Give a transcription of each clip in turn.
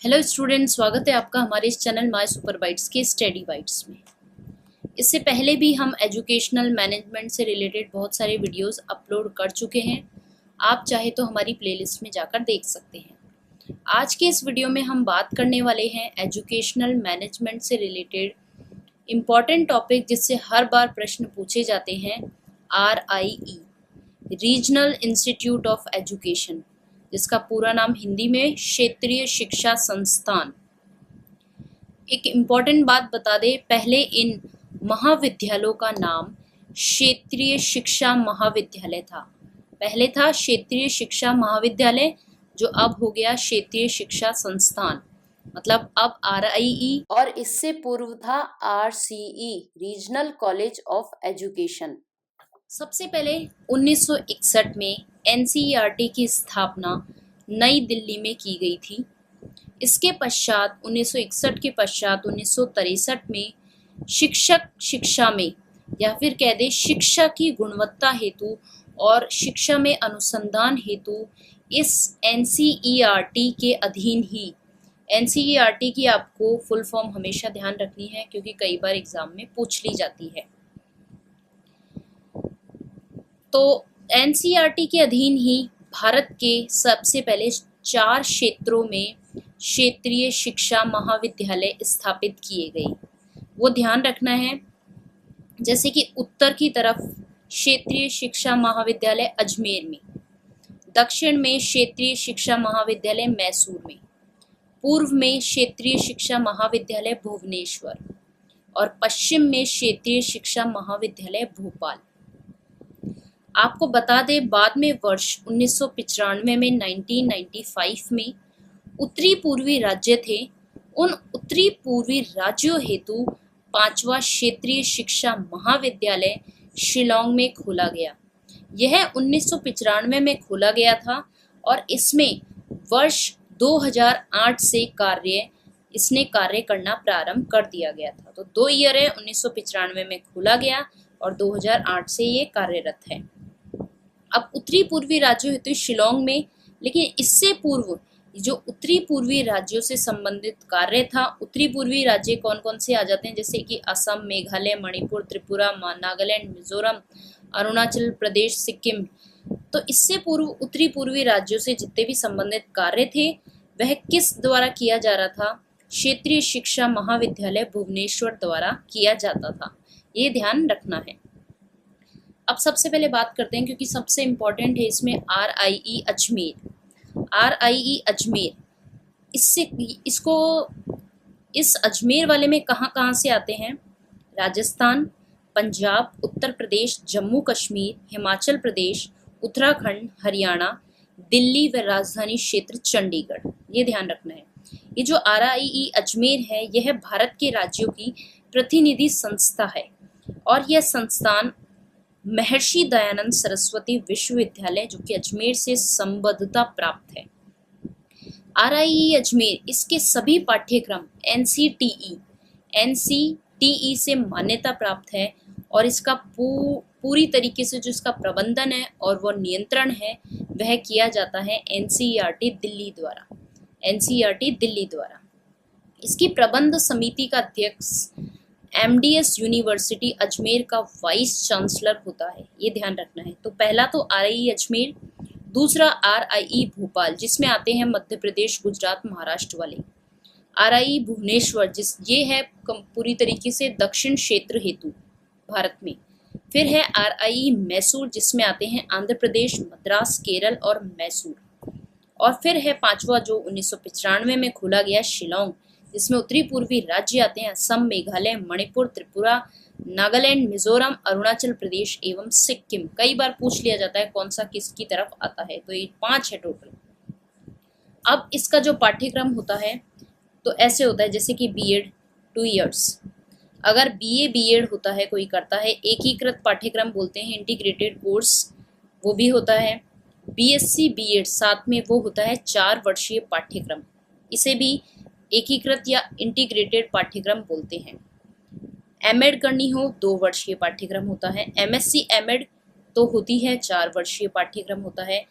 Hello student, स्वागत है आपका हमारे इस चैनल माय सुपर बाइट्स के स्टडी बाइट्स में। इससे पहले भी हम एजुकेशनल मैनेजमेंट से रिलेटेड बहुत सारे वीडियोस अपलोड कर चुके हैं। आप चाहे तो हमारी प्लेलिस्ट में जाकर देख सकते हैं। आज के इस वीडियो में हम बात करने वाले हैं एजुकेशनल मैनेजमेंट से रिलेटेड इम्पॉर्टेंट टॉपिक जिससे हर बार प्रश्न पूछे जाते हैं। RIE, regional institute of education, जिसका पूरा नाम हिंदी में क्षेत्रीय शिक्षा संस्थान। एक इम्पॉर्टेंट बात बता दें, पहले इन महाविद्यालयों का नाम क्षेत्रीय शिक्षा महाविद्यालय था। पहले था क्षेत्रीय शिक्षा महाविद्यालय, जो अब हो गया क्षेत्रीय शिक्षा संस्थान, मतलब अब RIE, और इससे पूर्व था RCE, regional college of education. सबसे पहले 1961 में NCERT की स्थापना नई दिल्ली में की गई थी। इसके पश्चात 1961 के पश्चात 1963 में शिक्षक शिक्षा में, या फिर कह दें शिक्षा की गुणवत्ता हेतु और शिक्षा में अनुसंधान हेतु, इस NCERT के अधीन ही, NCERT की आपको फुल फॉर्म हमेशा ध्यान रखनी है क्योंकि कई बार एग्जाम में पूछ ली जाती है। तो NCERT के अधीन ही भारत के सबसे पहले 4 क्षेत्रों में क्षेत्रीय शिक्षा महाविद्यालय स्थापित किए गए। वो ध्यान रखना है, जैसे कि उत्तर की तरफ क्षेत्रीय शिक्षा महाविद्यालय अजमेर में, दक्षिण में क्षेत्रीय शिक्षा महाविद्यालय मैसूर में, पूर्व में क्षेत्रीय शिक्षा महाविद्यालय भुवनेश्वर और पश्चिम में क्षेत्रीय शिक्षा महाविद्यालय भोपाल। आपको बता दें, बाद में वर्ष 1995 में 1995 में उत्तरी पूर्वी राज्य थे, उन उत्तरी पूर्वी राज्यों हेतु 5वां क्षेत्रीय शिक्षा महाविद्यालय शिलांग में खोला गया। यह 1995 में खोला गया था और इसमें वर्ष 2008 से इसने कार्य करना प्रारंभ कर दिया गया था। तो 2 ईयर है, 1995 में खोला गया और 2008 से ये कार्यरत है। अब उत्तरी पूर्वी राज्यों हेतु शिलांग में, लेकिन इससे पूर्व जो उत्तरी पूर्वी राज्यों से संबंधित कार्य था, उत्तरी पूर्वी राज्य कौन कौन से आ जाते हैं, जैसे कि असम, मेघालय, मणिपुर, त्रिपुरा, नागालैंड, मिजोरम, अरुणाचल प्रदेश, सिक्किम। तो इससे पूर्व उत्तरी पूर्वी राज्यों से जितने भी संबंधित कार्य थे वह किस द्वारा किया जा रहा था? क्षेत्रीय शिक्षा महाविद्यालय भुवनेश्वर द्वारा किया जाता था। ये ध्यान रखना है। अब सबसे पहले बात करते हैं, क्योंकि सबसे इम्पोर्टेंट है इसमें RIE अजमेर। RIE अजमेर, इस अजमेर वाले में कहाँ से आते हैं? राजस्थान, पंजाब, उत्तर प्रदेश, जम्मू कश्मीर, हिमाचल प्रदेश, उत्तराखंड, हरियाणा, दिल्ली व राजधानी क्षेत्र चंडीगढ़। ये ध्यान रखना है। ये जो RIE अजमेर है, यह भारत के राज्यों की प्रतिनिधि संस्था है और यह संस्थान महर्षि दयानंद सरस्वती विश्वविद्यालय, जो कि अजमेर से संबद्धता प्राप्त है। RIE अजमेर, इसके सभी पाठ्यक्रम NCTE से मान्यता प्राप्त है और इसका पूरी तरीके से जो इसका प्रबंधन है और वो नियंत्रण है वह किया जाता है NCERT दिल्ली द्वारा। NCERT दिल्ली द्वारा। इसकी प्रबंध समिति का अध्यक्ष MDS यूनिवर्सिटी अजमेर का वाइस चांसलर होता है। ये ध्यान रखना है। तो पहला तो RIE अजमेर, दूसरा RIE भोपाल, जिसमें आते हैं मध्य प्रदेश, गुजरात, महाराष्ट्र वाले। RIE भुवनेश्वर, ये है पूरी तरीके से दक्षिण क्षेत्र हेतु भारत में। फिर है RIE मैसूर, जिसमें आते हैं आंध्र प्रदेश, मद्रास, केरल और मैसूर। और फिर है 5वां जो 1995 में खोला गया शिलांग, जिसमें उत्तरी पूर्वी राज्य आते हैं असम, मेघालय, मणिपुर, त्रिपुरा, नागालैंड, मिजोरम, अरुणाचल प्रदेश एवं सिक्किम। कई बार पूछ लिया जाता है कौन सा किसकी तरफ आता है, तो ये 5 है टोटल। अब इसका जो पाठ्यक्रम होता है तो ऐसे होता है, जैसे कि BEd 2 इयर्स, अगर BA BEd होता है कोई करता है, एकीकृत पाठ्यक्रम बोलते हैं, इंटीग्रेटेड कोर्स, वो भी होता है। BSc BEd साथ में वो होता है 4 वर्षीय पाठ्यक्रम, इसे भी एकीकृत या इंटीग्रेटेड पाठ्यक्रम बोलते हैं। MEd करनी हो 2 वर्षीय पाठ्यक्रम होता है। MSc MEd तो होती है 4 वर्षीय पाठ्यक्रम होता है।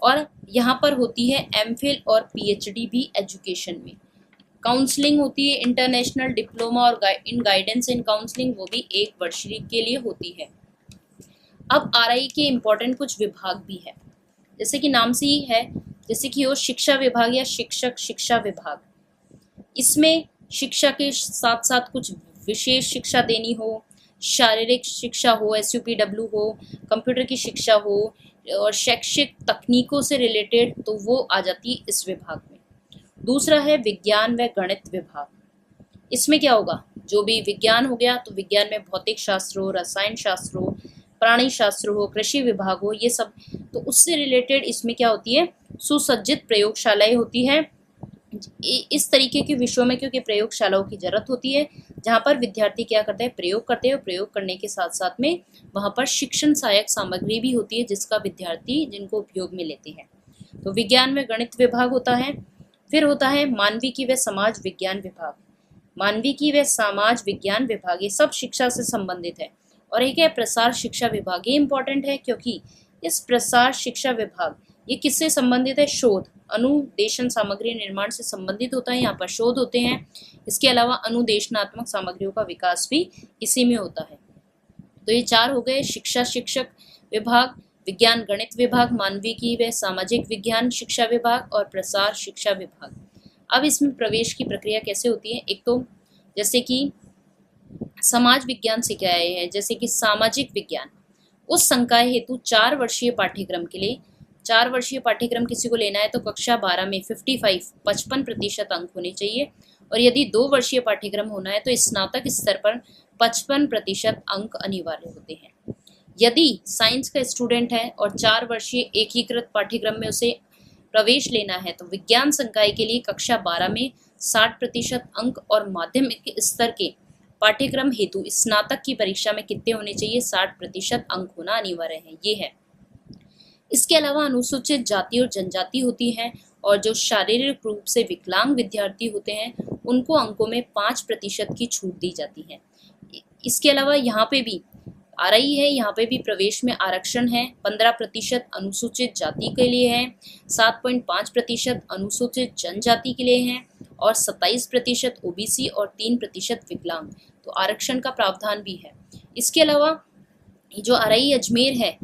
और यहाँ पर होती है MPhil और PhD भी एजुकेशन में। काउंसलिंग होती है, इंटरनेशनल डिप्लोमा और इन गाइडेंस एंड काउंसलिंग, वो भी 1 वर्ष के लिए होती है। अब आरआई के इम्पोर्टेंट कुछ विभाग भी है, जैसे कि नाम से ही है, जैसे कि हो शिक्षा विभाग या शिक्षक शिक्षा विभाग। इसमें शिक्षा के साथ साथ कुछ विशेष शिक्षा देनी हो, शारीरिक शिक्षा हो, SUPW हो, कंप्यूटर की शिक्षा हो और शैक्षिक तकनीकों से रिलेटेड, तो वो आ जाती है इस विभाग में। दूसरा है विज्ञान व गणित विभाग। इसमें क्या होगा, जो भी विज्ञान हो गया तो विज्ञान में भौतिक शास्त्र हो, रसायन शास्त्र हो, प्राणी शास्त्र हो, कृषि विभाग हो, ये सब, तो उससे रिलेटेड इसमें क्या होती है, सुसज्जित प्रयोगशालाएं होती है इस तरीके के विषयों में, क्योंकि प्रयोगशालाओं की जरूरत होती है जहाँ पर विद्यार्थी क्या करते हैं, प्रयोग करते हैं, और प्रयोग करने के साथ साथ में वहाँ पर शिक्षण सहायक सामग्री भी होती है जिसका विद्यार्थी जिनको उपयोग में लेते हैं। तो विज्ञान में गणित विभाग होता है। फिर होता है मानविकी व समाज विज्ञान विभाग। मानविकी व समाज विज्ञान विभाग ये सब शिक्षा से संबंधित है। और एक है प्रसार शिक्षा विभाग। ये इंपॉर्टेंट है क्योंकि इस प्रसार शिक्षा विभाग ये किससे संबंधित है, शोध अनुदेशन सामग्री निर्माण से संबंधित होता है, यहाँ पर शोध होते हैं। इसके अलावा अनुदेशनात्मक सामग्रियों का विकास भी इसी में होता है। तो ये 4 हो गए, शिक्षा शिक्षक विभाग, विज्ञान गणित विभाग, मानविकी व सामाजिक विज्ञान शिक्षा विभाग और प्रसार शिक्षा विभाग। अब इसमें प्रवेश की प्रक्रिया कैसे होती है, एक तो जैसे कि समाज विज्ञान से क्या है, जैसे कि सामाजिक विज्ञान उस संकाय हेतु 4 वर्षीय पाठ्यक्रम के लिए, 4 वर्षीय पाठ्यक्रम किसी को लेना है तो कक्षा 12 में 55% अंक होने चाहिए, और यदि 2 वर्षीय पाठ्यक्रम होना है तो स्नातक स्तर पर 55% अंक अनिवार्य होते हैं। यदि साइंस का स्टूडेंट है और 4 वर्षीय एकीकृत पाठ्यक्रम में उसे प्रवेश लेना है तो विज्ञान संकाय के लिए कक्षा 12 में 60% अंक और माध्यमिक स्तर के पाठ्यक्रम हेतु स्नातक की परीक्षा में कितने होने चाहिए, 60% अंक होना अनिवार्य है, ये है। इसके अलावा अनुसूचित जाति और जनजाति होती है, और जो शारीरिक रूप से विकलांग विद्यार्थी होते हैं उनको अंकों में 5% की छूट दी जाती है। इसके अलावा यहाँ पे भी आरआई है, यहाँ पे भी प्रवेश में आरक्षण है। 15% अनुसूचित जाति के लिए है, 7.5% अनुसूचित जनजाति के लिए है और 27% ओबीसी और 3% विकलांग, तो आरक्षण का प्रावधान भी है। इसके अलावा जो आरआई अजमेर है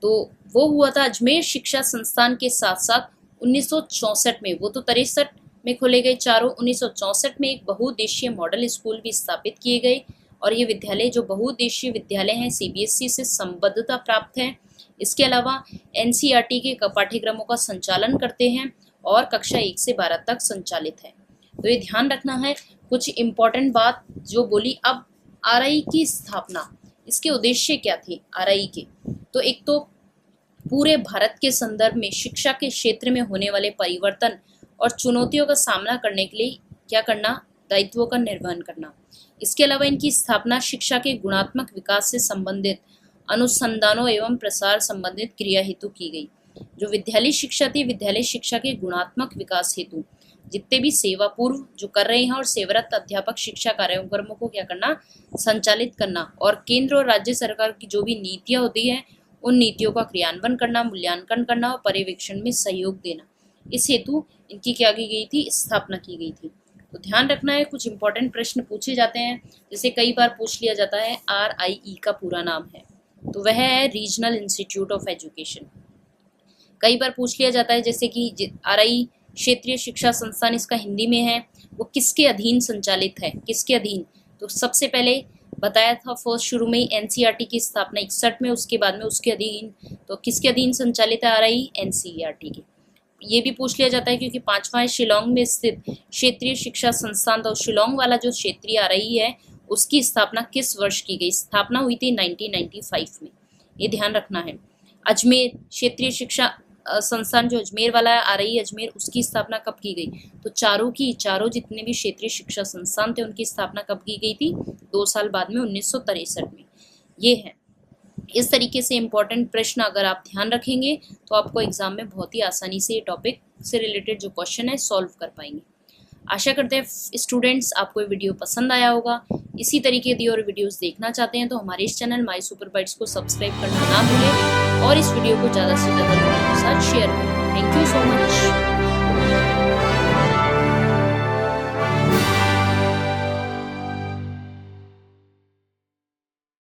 तो वो हुआ था अजमेर शिक्षा संस्थान के साथ साथ 1964 में, वो तो 63 में खोले गए चारों, 1964 में एक बहुउद्देशीय मॉडल स्कूल भी स्थापित किए गए, और ये विद्यालय जो बहुउद्देशीय विद्यालय हैं सीबीएसई से संबद्धता प्राप्त है। इसके अलावा एनसीईआरटी के पाठ्यक्रमों का संचालन करते हैं और कक्षा 1 से 12 तक संचालित है। तो ये ध्यान रखना है, कुछ इम्पोर्टेंट बात जो बोली। अब आरआई की स्थापना, इसके उद्देश्य क्या थे आरआई के, तो एक तो पूरे भारत के संदर्भ में शिक्षा के क्षेत्र में होने वाले परिवर्तन और चुनौतियों का सामना करने के लिए क्या करना, दायित्वों का निर्वहन करना। इसके अलावा इनकी स्थापना शिक्षा के गुणात्मक विकास से संबंधित अनुसंधानों एवं प्रसार संबंधित क्रिया हेतु की गई। जो विद्यालय शिक्षा थी, विद्यालय शिक्षा के गुणात्मक विकास हेतु जितने भी सेवा पूर्व जो कर रहे हैं और सेवारत अध्यापक शिक्षा कार्यक्रमों को क्या करना, संचालित करना, और केंद्र और राज्य सरकार की जो भी नीतियां होती है उन नीतियों का क्रियान्वयन करना, मूल्यांकन करना और पर्यवेक्षण में सहयोग देना। इस हेतु इनकी क्या की गई थी, स्थापना की गई थी। तो ध्यान रखना है, कुछ इंपॉर्टेंट प्रश्न पूछे जाते हैं, जैसे कई बार पूछ लिया जाता है RIE का पूरा नाम है, तो वह है रीजनल इंस्टीट्यूट ऑफ एजुकेशन। कई बार पूछ लिया जाता है जैसे कि RI क्षेत्रीय शिक्षा संस्थान, इसका हिंदी में है, वो किसके अधीन संचालित है, किसके अधीन, तो सबसे पहले बताया था फर्स्ट शुरू में ही एनसीईआरटी की स्थापना 61 में, उसके बाद में उसके अधीन, तो किसके अधीन संचालित है RI, एनसीईआरटी के। ये भी पूछ लिया जाता है क्योंकि 5वां है शिलोंग में स्थित क्षेत्रीय शिक्षा संस्थान, तो शिलोंग वाला जो क्षेत्रीय RI है उसकी स्थापना किस वर्ष की गई, स्थापना हुई थी 1995 में, ये ध्यान रखना है। अजमेर क्षेत्रीय शिक्षा संस्थान जो अजमेर वाला है RI अजमेर, उसकी स्थापना कब की गई, तो चारों जितने भी क्षेत्रीय शिक्षा संस्थान थे उनकी स्थापना कब की गई थी, 2 साल बाद में 1963 में। ये है, इस तरीके से इम्पोर्टेंट प्रश्न अगर आप ध्यान रखेंगे तो आपको एग्जाम में बहुत ही आसानी से ये टॉपिक से रिलेटेड जो क्वेश्चन है सॉल्व कर पाएंगे। आशा करते हैं स्टूडेंट्स आपको ये वीडियो पसंद आया होगा। इसी तरीके की और वीडियोस देखना चाहते हैं तो हमारे इस चैनल माई सुपर बाइट्स को सब्सक्राइब करना ना भूलें और इस वीडियो को ज़्यादा से ज़्यादा लोगों के साथ शेयर करें। Thank you so much.